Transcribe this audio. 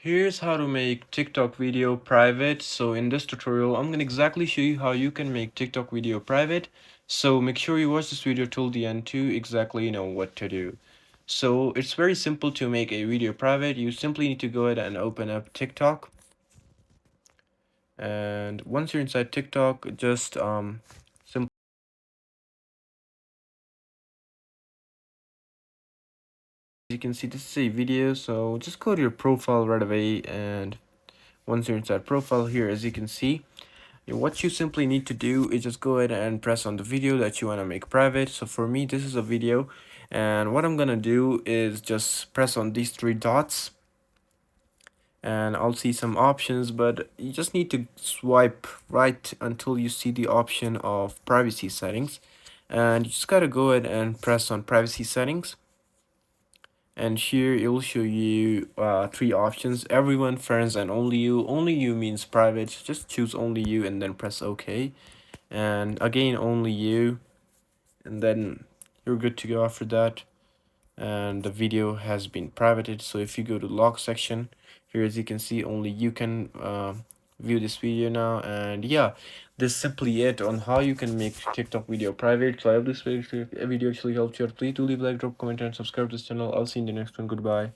Here's how to make TikTok video private. So in this tutorial, I'm gonna exactly show you how you can make TikTok video private. So make sure you watch this video till the end to exactly know what to do. So it's very simple to make a video private. You simply need to go ahead and open up TikTok. And once you're inside TikTok, just simply, you can see this is a video. So just go to your profile right away. And once you're inside profile here, as you can see, what you simply need to do is just go ahead and press on the video that you want to make private. So for me, this is a video, and what I'm gonna do is just press on these three dots and I'll see some options, but you just need to swipe right until you see the option of privacy settings, and you just gotta go ahead and press on privacy settings. And here it will show you three options: everyone, friends, and only you. Only you means private, just choose only you and then press OK. And again, only you, and then you're good to go after that. And the video has been privated. So if you go to log section here, as you can see, only you can view this video now. And yeah, this is simply it on how you can make TikTok video private. So I hope this video actually helped you out. Please do leave a like, drop a comment, and subscribe to this channel. I'll see you in the next one. Goodbye.